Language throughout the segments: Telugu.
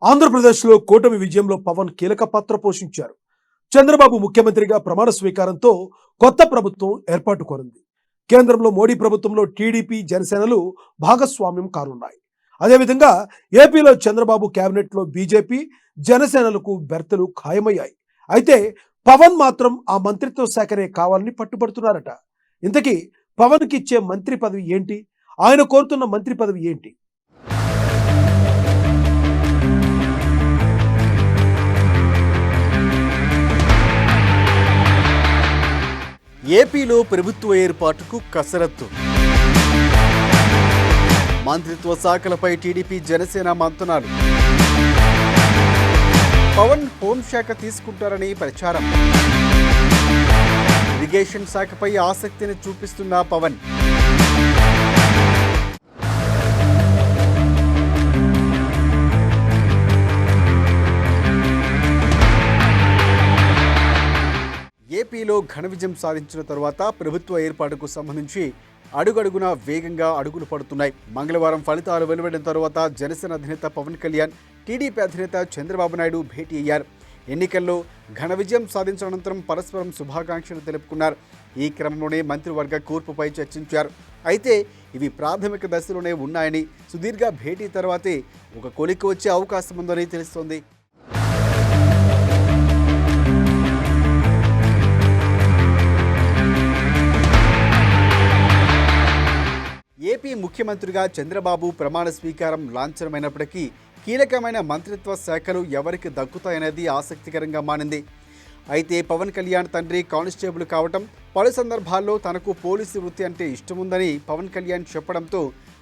ఆంధ్రప్రదేశ్లో కూటమి విజయంలో పవన్ కీలక పాత్ర పోషించారు. చంద్రబాబు ముఖ్యమంత్రిగా ప్రమాణ స్వీకారంతో కొత్త ప్రభుత్వం ఏర్పాటు కోరింది. కేంద్రంలో మోడీ ప్రభుత్వంలో టీడీపీ జనసేనలు భాగస్వామ్యం కానున్నాయి. అదేవిధంగా ఏపీలో చంద్రబాబు కేబినెట్లో బీజేపీ జనసేనలకు బెర్తలు ఖాయమయ్యాయి. అయితే పవన్ మాత్రం ఆ మంత్రిత్వ శాఖనే కావాలని పట్టుబడుతున్నారట. ఇంతకీ పవన్కి ఇచ్చే మంత్రి పదవి ఏంటి? ఆయన కోరుతున్న మంత్రి పదవి ఏంటి? ఏపీలో ప్రభుత్వ ఏర్పాటుకు కసరత్తు. మంత్రిత్వ శాఖలపై టీడీపీ జనసేన మంతనాలు. పవన్ హోంశాఖ తీసుకుంటారని ప్రచారం. ఇరిగేషన్ శాఖపై ఆసక్తిని చూపిస్తున్న పవన్. ఏపీలో ఘన విజయం సాధించిన తరువాత ప్రభుత్వ ఏర్పాటుకు సంబంధించి అడుగడుగునా వేగంగా అడుగులు పడుతున్నాయి. మంగళవారం ఫలితాలు వెలువడిన తరువాత జనసేన అధినేత పవన్ కళ్యాణ్, టీడీపీ అధినేత చంద్రబాబు నాయుడు భేటీ అయ్యారు. ఎన్నికల్లో ఘన విజయం సాధించిన అనంతరం పరస్పరం శుభాకాంక్షలు తెలుపుకున్నారు. ఈ క్రమంలోనే మంత్రివర్గ కూర్పుపై చర్చించారు. అయితే ఇవి ప్రాథమిక దశలోనే ఉన్నాయని, సుదీర్ఘ భేటీ తర్వాతే ఒక కొలిక్కి వచ్చే అవకాశం ఉందని తెలుస్తోంది. ఏపీ ముఖ్యమంత్రిగా చంద్రబాబు ప్రమాణ స్వీకారం లాంఛనమైనప్పటికీ కీలకమైన మంత్రిత్వ శాఖలు ఎవరికి దక్కుతాయనేది ఆసక్తికరంగా మారింది. అయితే పవన్ కళ్యాణ్ తండ్రి కానిస్టేబుల్ కావటం, పలు సందర్భాల్లో తనకు పోలీసు వృత్తి అంటే ఇష్టముందని పవన్ కళ్యాణ్ చెప్పడంతో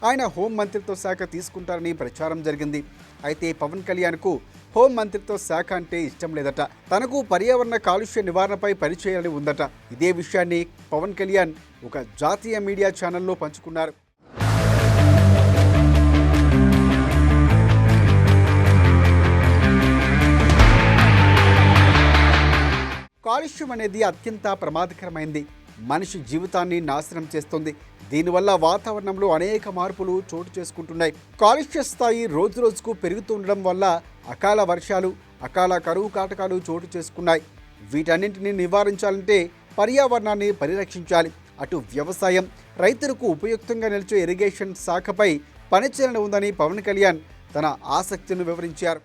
ఆయన హోం మంత్రిత్వ శాఖ తీసుకుంటారని ప్రచారం జరిగింది. అయితే పవన్ కళ్యాణ్కు హోం మంత్రిత్వ శాఖ అంటే ఇష్టం లేదట. తనకు పర్యావరణ కాలుష్య నివారణపై పనిచేయాలని ఉందట. ఇదే విషయాన్ని పవన్ కళ్యాణ్ ఒక జాతీయ మీడియా ఛానల్లో పంచుకున్నారు. కాలుష్యం అనేది అత్యంత ప్రమాదకరమైంది. మనిషి జీవితాన్ని నాశనం చేస్తుంది. దీనివల్ల వాతావరణంలో అనేక మార్పులు చోటు చేసుకుంటున్నాయి. కాలుష్య స్థాయి రోజురోజుకు పెరుగుతుండడం వల్ల అకాల వర్షాలు, అకాల కరువు కాటకాలు చోటు చేసుకున్నాయి. వీటన్నింటినీ నివారించాలంటే పర్యావరణాన్ని పరిరక్షించాలి. అటు వ్యవసాయం, రైతులకు ఉపయుక్తంగా నిలిచే ఇరిగేషన్ శాఖపై పనిచేయాలని ఉందని పవన్ కళ్యాణ్ తన ఆసక్తిని వివరించారు.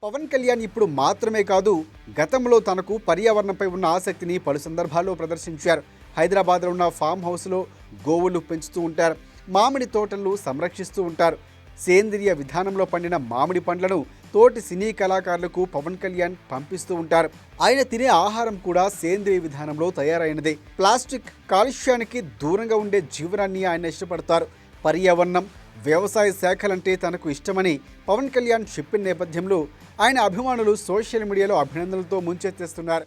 పవన్ కళ్యాణ్ ఇప్పుడు మాత్రమే కాదు, గతంలో తనకు పర్యావరణంపై ఉన్న ఆసక్తిని పలు సందర్భాల్లో ప్రదర్శించారు. హైదరాబాద్లో ఉన్న ఫామ్ హౌస్లో గోవులు పెంచుతూ ఉంటారు. మామిడి తోటలను సంరక్షిస్తూ ఉంటారు. సేంద్రియ విధానంలో పండిన మామిడి పండ్లను తోటి సినీ కళాకారులకు పవన్ కళ్యాణ్ పంపిస్తూ ఉంటారు. ఆయన తినే ఆహారం కూడా సేంద్రియ విధానంలో తయారైనదే. ప్లాస్టిక్ కాలుష్యానికి దూరంగా ఉండే జీవనాన్ని ఆయన ఇష్టపడతారు. పర్యావరణం, వ్యవసాయ శాఖలంటే తనకు ఇష్టమని పవన్ కళ్యాణ్ చెప్పిన నేపథ్యంలో ఆయన అభిమానులు సోషల్ మీడియాలో అభినందనలతో ముంచెత్తేస్తున్నారు.